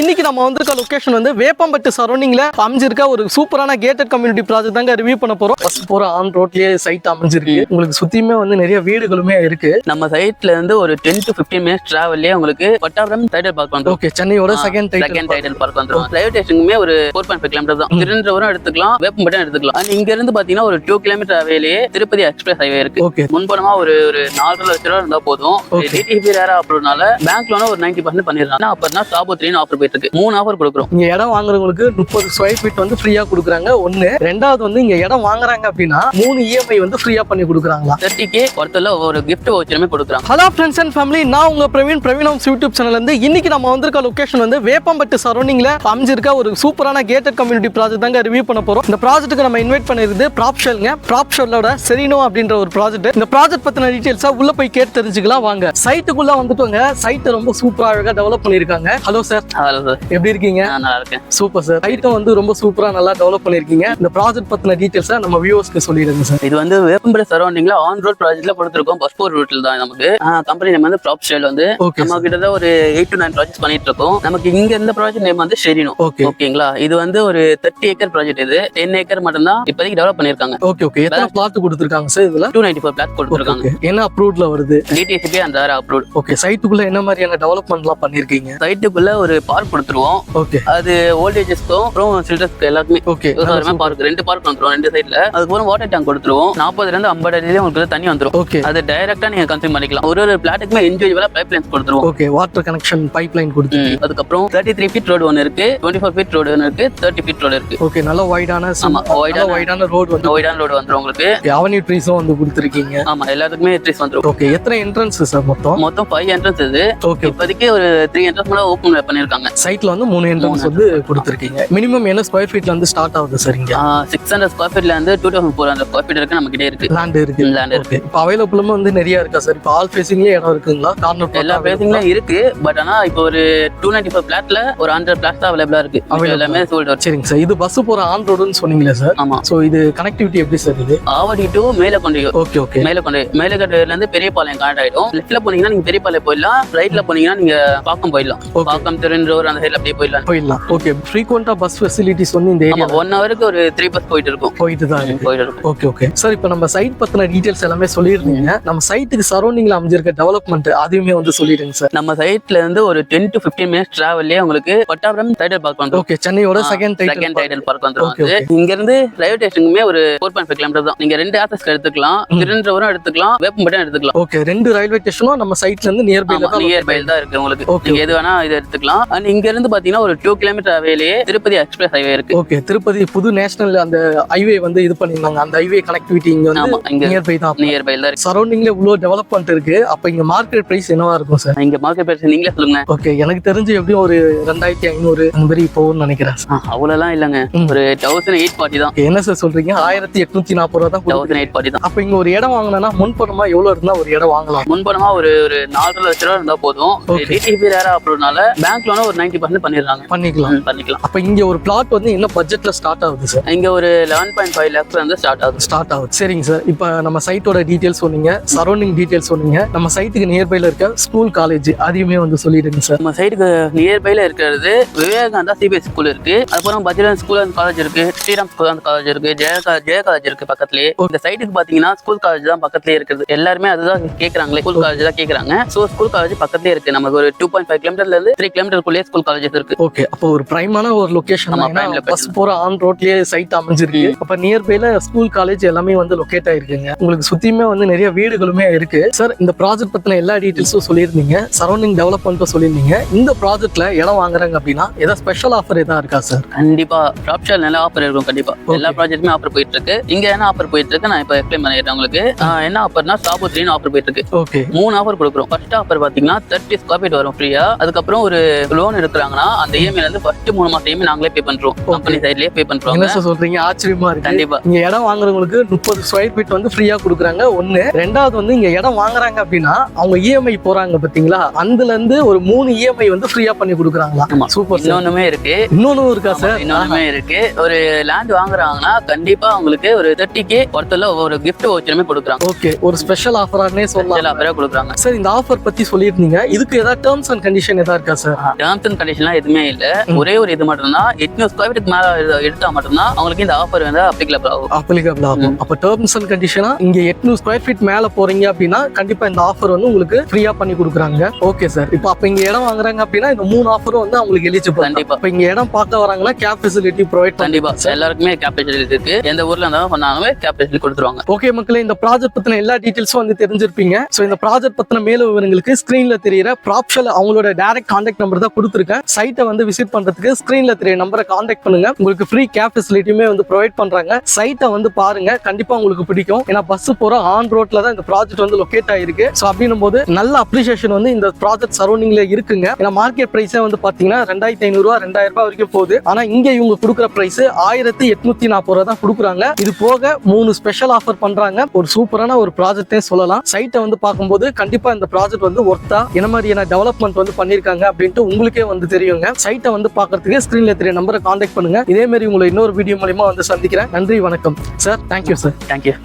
இன்னைக்கு நம்ம வந்திருக்க லொகேஷன் வந்து வேப்பம்பட்டு சரௌண்டிங்ல அமைஞ்சிருக்க ஒரு சூப்பரான கேட்டட் கம்யூனிட்டி ப்ராஜெக்ட் தாங்க ரிவ்யூ பண்ண போறோம். ஃபர்ஸ்ட் போற ஆன் ரோட்லயே சைட் அமைஞ்சிருக்கு. உங்களுக்கு சுத்தியுமே வந்து நிறைய வீடுகளுமே இருக்கு. நம்ம சைட்ல இருந்து ஒரு 10 to 15 மினிட்ஸ் டிராவல்லே உங்களுக்கு பட்டாபுரம் டைடல் பார்க் வந்துரும். ஓகே, சென்னையோட செகண்ட் டைடல் பார்க் வந்துரும். ரயில்வே ஸ்டேஷனுமே ஒரு 4.5 கிலோமீட்டர் தான். திருநெல்வேலியும் எடுத்துக்கலாம், வேப்பம்பட்டும் எடுத்துக்கலாம். அண்ட் இங்க இருந்து பாத்தீங்கன்னா ஒரு 2 கிலோமீட்டர் அவையிலே திருப்பதி எக்ஸ்பிரஸ் ஹைவே இருக்கு. ஓகே, முன்பணமா ஒரு 4 லட்சம் ரூபாய் இருந்தா போதும். டிடிபி ரேரா அப்ரூவ்னால பேங்க் லோன ஒரு 90% பண்ணிடலாம். அப்பதான் சாபோ 3 ஆஃபர் போயிட்டு இருக்கு. 3 ஆஃபர் கொடுக்குறோம். இங்க இடம் வாங்குறவங்களுக்கு 30 ஸ்கொயர் ஃபீட் வந்து ஃப்ரீயா கொடுக்குறாங்க. ஒன்னு, ரெண்டாவது வந்து இங்க இடம் வாங்குறாங்க அப்படின்னா 3 இஎம்ஐ வந்து ஃப்ரீயா பண்ணி கொடுக்குறாங்களா. 30K ஒருத்தர்ல ஒரு கிஃப்ட் வவுச்சருமே கொடுக்குறாங்க. ஹலோ ஃப்ரெண்ட்ஸ் அண்ட் ஃபேமிலி, நான் உங்க பிரவீன் ஹோம்ஸ் யூடியூப் சேனல்ல இருந்து இன்னைக்கு நம்ம வந்திருக்க லொகேஷன் வந்து வேப்பம்பட்டு சரௌண்டிங்ல அமைஞ்சிருக்க ஒரு சூப்பரான கேட்டட் கம்யூனிட்டி ப்ராஜெக்ட் தாங்க ரிவ்யூ பண்ண போறோம். இந்த ப்ராஜெக்ட்டுக்கு நம்ம இன்வைட் பண்ணிருது ப்ராப்ஷல்ங்க. ப்ராப்ஷலோட செரினோ அப்படின்ற ஒரு ப்ராஜெக்ட். இந்த ப்ராஜெக்ட் பத்தின டீடைல்ஸா உள்ள போய் கேட்டு தெரிஞ்சுக்கலாம் வாங்க. சைட்டுக்குள்ள வந்துட்டோங்க. சைட் ரொம்ப சூப்பரா அழகா டெவலப் பண்ணிருக்காங்க. Hello sir. ஹலோ சார், எப்படி இருக்கீங்க? நல்லா இருக்கேன். Super sir. சைட்டும் வந்து ரொம்ப சூப்பரா நல்லா டெவலப் பண்ணிருக்கீங்க. இந்த ப்ராஜெக்ட் பத்தின டீடைல்ஸா நம்ம வியூவர்ஸ்க்கு சொல்லிடுங்க சார். இது வந்து வேப்பம்பட்டு சரௌண்டிங்ல ஆன் ரோட் ப்ராஜெக்ட்ல கொடுத்துருக்கோம். பஸ் போர் ரூட்ல தான் நமக்கு கம்பெனி நேம் வந்து ப்ராப்ஷல் வந்து நம்ம கிட்ட ஒரு 8 to 9 ப்ராஜெக்ட்ஸ் பண்ணிட்டு இருக்கோம். நமக்கு இங்க இந்த ப்ராஜெக்ட் நேம் வந்து ஷெரினோ. ஓகேங்களா. இது வந்து ஒரு 30 ஏக்கர் ப்ராஜெக்ட். இது 10 ஏக்கர் மட்டும் தான் இப்போதைக்கு டெவலப் பண்ணிருக்காங்க. Okay okay. எத்தனை பிளாட் கொடுத்திருக்காங்க சார் இதுல? 294 பிளாட் கொடுத்திருக்காங்க. என்ன அப்ரூவ்ட்ல வருது? DTCP and R approved. Okay. சைட்டுக்குள்ள என்ன மாதிரியான டெவலப்மென்ட்லாம் பண்ணிருக்கீங்க? சைட்டுக்குள்ள ஒரு பார்க் கொடுத்துருவோம். ஓகே. அது ஓல்டேஜஸ்க்கும் அப்புறம் சில்ட்ரன்ஸ்க்கு எல்லாருமே ஓகே. பார்க் 2 பார்க் வந்துரும் 2 சைடுல. அதுக்கப்புறம் வாட்டர் டேங்க் கொடுத்துருவோம். 40 ல இருந்து 50 அடியில உங்களுக்கு தண்ணி வந்துரும். ஓகே. அது டைரக்டா நீங்க கன்சியூம் பண்ணிக்கலாம். ஒரு பிளாட்டுக்குமே இண்டிவிஜுவலா பைப் லைன்ஸ் கொடுத்துருவோம். Okay. Water connection pipe line கொடுத்துருக்கீங்க. அதுக்கப்புறம் 33 ஃபீட் ரோடு ஒன்னு இருக்கு, 24 ஃபீட் ரோடு ஒன்னு இருக்கு, 30 ஃபீட் ரோடு இருக்கு. ஓகே. நல்ல வைடான வைடான ரோடு வந்து வைடான ரோடு வந்துரும் உங்களுக்கு. அவென்யூ ட்ரீஸும் வந்து கொடுத்துருக்கீங்க. ஆமா, எல்லாத்துக்குமே ட்ரீஸ் வந்துரும். ஓகே. எத்தனை என்ட்ரன்ஸ் சார் மொத்தம்? 5 என்ட்ரன்ஸ் இது. ஓகே. இப்போதைக்கு ஒரு 3 என்ட்ரன்ஸ் மேல ஓபன் பண்ணிருக்காங்க. சைட்ல வந்து 3 என்ட்ரன்ஸ் வந்து கொடுத்துருக்கீங்க. மினிமம் என்ன ஸ்கொயர் ஃபீட்ல இருந்து ஸ்டார்ட் ஆகுது சார் இங்க? 600 ஸ்கொயர் ஃபீட்ல இருந்து 2400 ஸ்கொயர் ஃபீட் இருக்கு. நம்ம கிட்ட இருக்கு. லேண்ட் இருக்கு. இப்போ அவைலபிளும் வந்து நிறைய இருக்கா சார்? இப்போ ஆல் ஃபேசிங்லயே இடம் இருக்குங்களா? கார்னர் எல்லா ஃபேசிங்லயும் இருக்கு. பட் ஆனா இப்போ ஒரு 294 பிளாட்ல ஒரு 100 பிளாட்ஸ் தான் அவைலபிளா இருக்கு. எல்லாமே சோல்ட் அவுட். சரிங்க சார். இது பஸ் போற ஆன் ரோடுன்னு சொன்னீங்களே சார்? ஆமா. சோ இது கனெக்டிவிட்டி எப்படி சார் இது? Avadi to Melakondaiyur. Okay okay. மேலக்கொண்டையூர்ல இருந்து பெரியபாளையம் கனெக்ட் ஆயிடும். லெஃப்ட்ல போனீங்கன்னா நீங்க பெரியபாளையம் போயிடலாம். ரைட்ல போனீங்கன்னா நீங்க பாக்கம் போயிடலாம். பாக்கம் திருநெல்வேலி அந்த சைடுல அப்படியே போயிடலாம். ஓகே. ஃப்ரீக்வெண்டா பஸ் ஃபெசிலிட்டிஸ் வந்து இந்த ஏரியா 1 ஹவருக்கு ஒரு 3 பஸ் போயிட்டு இருக்கும். Okay okay sir. இப்போ நம்ம சைட் பத்தின டீடைல்ஸ் எல்லாமே சொல்லிருந்தீங்க. நம்ம சைட்டுக்கு சரௌண்டிங்ல அமைஞ்சிருக்க டெவலப்மெண்ட் அதையுமே வந்து சொல்லிடுங்க சார். நம்ம சைட்ல இருந்து ஒரு 10 to 15 மினிட்ஸ் டிராவல்லே உங்களுக்கு பட்டாபுரம் டைடல் பார்க் வந்துரும். ஓகே. சென்னையோட செகண்ட் டைடல் பார்க் வந்துரும். இங்க இருந்து ரயில்வே ஸ்டேஷனுமே ஒரு 4.5 கிலோமீட்டர் தான். நீங்க 2 ஆக்சஸ் எடுத்துக்கலாம். திருநெல்வேலியும் எடுத்துக்கலாம், வேப்பம்பட்டும் எடுத்துக்கலாம். ஓகே. 2 ரயில்வே ஸ்டேஷனும் நம்ம சைட்ல இருந்து நியர்பை தான் இருக்கு உங்களுக்கு. நீங்க எது வேணா இத எடுத்துக்கலாம். அண்ட் இங்க இருந்து பாத்தீங்கன்னா ஒரு 2 கிலோமீட்டர் அவையிலே திருப்பதி எக்ஸ்பிரஸ் ஹைவே இருக்கு. ஓகே. திருப்பதி புது நேஷனல் அந்த ஹைவே வந்து இது பண்ணிருந்தாங்க. அந்த ஹைவே கனெக்டிவிட்டி இங்க வந்து நியர்பை தான் இருக்கு. சரௌண்டிங்ல இவ்ளோ டெவலப்மென்ட் இருக்கு. அப்ப இங்க மார்க்கெட் பிரைஸ் என்னவா இருக்கும் சார்? இங்க மார்க்கெட் பிரைஸ் நீங்களே சொல்லுங்க. ஓகே. எனக்கு தெரிஞ்சு எப்படியும் ஒரு 2500 அந்த மாதிரி போகும்னு நினைக்கிறேன். அவ்வளவுலாம் இல்லங்க, ஒரு 1840 தான். என்ன சார் சொல்றீங்க? 1840 ரூபா தான். 1840 தான். அப்ப இங்க ஒரு இடம் வாங்கினா முன்பணமா எவ்வளவு இருந்தா ஒரு இடம் வாங்கலாம்? முன்பணமா ஒரு 4 லட்சம் ரூபாய் இருந்தா போதும். டிடிபி ரேரா அப்ரூவ்னால பேங்க் லோன ஒரு 90% பண்ணிக்கலாம். அப்ப இங்க ஒரு பிளாட் வந்து என்ன பட்ஜெட்ல ஸ்டார்ட் ஆகுது சார்? இங்க ஒரு 11.5 lakhs வந்து ஸ்டார்ட் ஆகுது. சரிங்க சார். இப்ப நம்ம சைட்டோட டீடைல்ஸ் சொன்னீங்க, சரௌண்டிங் டீடைல்ஸ் சொன்னீங்க. நம்ம சைட்டுக்கு நியர்பைல இருக்க ஸ்கூல் காலேஜ் அதையுமே வந்து சொல்லிடுங்க சார். நம்ம சைட்டுக்கு நியர்பைல இருக்கிறது விவேகானந்தா சிபிஎஸ் ஸ்கூல் இருக்கு. அதுக்கப்புறம் பஜ்ரன் ஸ்கூல் அண்ட் காலேஜ் இருக்கு, ஸ்ரீராம் ஸ்கூல் அண்ட் காலேஜ் இருக்கு, ஜெய காலேஜ் இருக்கு பக்கத்துலயே. இந்த சைட்டுக்கு பாத்தீங்கன்னா ஸ்கூல் காலேஜ் தான் பக்கத்துலயே இருக்குது. எல்லாருமே அதுதான் கேக்குறாங்களே, ஸ்கூல் காலேஜ் தான் கேக்குறாங்க. சோ ஸ்கூல் காலேஜ் பக்கத்துலயே இருக்கு. நமக்கு ஒரு 2.5 கிலோமீட்டர்ல இருந்து 3 கிலோமீட்டருக்குள்ளே ஸ்கூல் காலேஜஸ் இருக்கு. ஓகே. அப்போ ஒரு பிரைமான ஒரு லொகேஷன், பஸ் போற ஆன் ரோட்லயே சைட் அமைஞ்சிருக்கு. அப்ப நியர்பைல ஸ்கூல் காலேஜ் எல்லாமே வந்து லொகேட் ஆயிருக்குங்க. உங்களுக்கு சுத்தியுமே வந்து நிறைய வீடுகளுமே இருக்கு. சார், இந்த ப்ராஜெக்ட் பத்தின எல்லா டீடைல்ஸும் சொல்லியிருந்தீங்க, சரௌண்டிங் டெவலப்மெண்ட்டும் சொல்லியிருந்தீங்க. இந்த ப்ராஜெக்ட்ல இடம் வாங்குறாங்க அப்படின்னா ஏதாவது ஸ்பெஷல் ஆஃபர் எதா இருக்கா சார்? கண்டிப்பா ப்ராப்ஷல் நல்ல ஆஃபர் இருக்கும். கண்டிப்பா எல்லா ப்ராஜெக்ட்டுமே ஆஃபர் போயிட்டு இருக்கு. இங்க என்ன ஆஃபர் போயிட்டு இருக்கு நான் இப்ப எக்ஸ்பிளைன் பண்ணிடுறேன் உங்களுக்கு. என்ன ஆஃபர்னா சாபோ 3 ஆஃபர் போயிட்டு இருக்கு. ஓகே. 3 ஆஃபர் கொடுக்குறோம். ஃபர்ஸ்ட் ஆஃபர் பாத்தீங்கன்னா 30 ஸ்கொயர் ஃபீட் வரும் ஃப்ரீயா. அதுக்கப்புறம் ஒரு லோன் எடுக்கிறாங்கன்னா அந்த இஎம்ஐல இருந்து ஃபர்ஸ்ட் 3 மாசம் இஎம்ஐ நாங்களே பே பண்றோம். கம்பெனி சைட்லயே பே பண்றோம். என்ன சார் சொல்றீங்க? ஆச்சரியமா இருக்கு. கண்டிப்பா இங்க இடம் வாங்குறவங்களுக்கு 30 ஸ்கொயர் ஃபீட் வந்து ஃப்ரீயா கொடுக்குறாங்க. ஒன்னு, ரெண்டாவது வந்து இங்க இடம் வாங்குறாங்க அப்படின்னா அவங்க இஎம்ஐ போறாங்க பாத்தீங்களா, அதுல இருந்து ஒரு 3 இஎம்ஐ வந்து ஃப்ரீயா பண்ணி கொடுக்குறாங்களா? சூப்பர். இன்னொன்னுமே இருக்கு. இன்னொன்னு இருக்கா சார்? இன்னொன்னுமே இருக்கு. ஒரு லேண்ட் வாங்குறாங்கன்னா கண்டிப்பா உங்களுக்கு ஒரு 30K ஒருத்தர்ல ஒரு கிஃப்ட் வவுச்சருமே கொடுக்குறாங்க. ஓகே. ஒரு ஸ்பெஷல் ஆஃபரானே சொல்லலாம். ஆஃபரா கொடுக்குறாங்க. சார், இந்த ஆஃபர் பத்தி சொல்லிருந்தீங்க. இதுக்கு ஏதாவது டேர்ம்ஸ் அண்ட் கண்டிஷன் ஏதாவது இருக்கா சார்? டேர்ம்ஸ் டேர்ம்ஸ் அண்ட் கண்டிஷன்லாம் எதுவுமே இல்ல. ஒரே ஒரு இது மட்டும் தான் 800 ஸ்கொயர் ஃபீட்டுக்கு மேல எடுத்தா மட்டும்தான் அவங்களுக்கு இந்த ஆஃபர் வந்து அப்ளிகபிள் ஆகும். அப்ப டேர்ம்ஸ் அண்ட் கண்டிஷனா இங்க 800 ஸ்கொயர் ஃபீட் மேல போறீங்க அப்படின்னா கண்டிப்பா இந்த ஆஃபர் வந்து உங்களுக்கு ஃப்ரீயா பண்ணி கொடுக்குறாங்க. Okay sir. இப்போ அப்ப இங்க இடம் வாங்குறாங்க அப்படின்னா இந்த 3 ஆஃபரும் வந்து அவங்களுக்கு எலிஜிபிள். கண்டிப்பா. இப்ப இங்க இடம் பார்க்க வராங்கன்னா கேப் ஃபெசிலிட்டி ப்ரொவைட் கண்டிப்பா எல்லாருக்குமே கேப் ஃபெசிலிட்டி இருக்கு. எந்த ஊர்ல இருந்தாலும் பண்ணாலுமே கேப் ஃபெசிலிட்டி கொடுத்துருவாங்க. ஓகே மக்களே, இந்த ப்ராஜெக்ட் பத்தின எல்லா டீடைல்ஸும் வந்து தெரிஞ்சிருப்பீங்க. ஸோ இந்த ப்ராஜெக்ட் பத்தின மேலும் விவரங்களுக்கு ஸ்கிரீன்ல தெரியிற ப்ராப்ஷல் அவங்களோட டைரக்ட் கான்டாக்ட் நம்பர் தான் கொடுத்துருக்கேன். சைட்டை வந்து விசிட் பண்றதுக்கு ஸ்கிரீன்ல தெரிய நம்பரை கான்டாக்ட் பண்ணுங்க. உங்களுக்கு ஃப்ரீ கேப் ஃபெசிலிட்டியுமே வந்து ப்ரொவைட் பண்றாங்க. சைட்டை வந்து பாருங்க, கண்டிப்பா உங்களுக்கு பிடிக்கும். ஏன்னா பஸ் போற ஆன் ரோட்ல தான் இந்த ப்ராஜெக்ட் வந்து லொகேட் ஆயிருக்கு. ஸோ அப்படின்னும் போது நல்ல அப்ரிசியேஷன் வந்து இந்த ப்ராஜெக்ட் சரௌண்டிங்ல இருக்குங்க. ஏன்னா மார்க்கெட் பிரைஸே வந்து பாத்தீங்கன்னா 2500 ரூபா 2000 ரூபாய் வரைக்கும் போகுது. ஆனா இங்க இவங்க கொடுக்குற பிரைஸ் 1840 ரூபா தான் கொடுக்குறாங்க. இது போக 3 ஸ்பெஷல் ஆஃபர் பண்றாங்க. ஒரு சூப்பரான ஒரு ப்ராஜெக்டே சொல்லலாம். சைட்டை வந்து பார்க்கும்போது கண்டிப்பா இந்த ப்ராஜெக்ட் வந்து ஒர்த்தா என்ன மாதிரியான டெவலப்மெண்ட் வந்து பண்ணிருக்காங்க அப்படின்ட்டு உங்களுக்கே வந்து தெரியுங்க. சைட்டை வந்து பார்க்கறதுக்கு ஸ்கிரீன்ல தெரிய நம்பரை கான்டாக்ட் பண்ணுங்க. இதே மாதிரி உங்களை இன்னொரு வீடியோ மூலமா வந்து சந்திக்கிறேன். நன்றி, வணக்கம் சார். Thank you sir. தேங்க்யூ.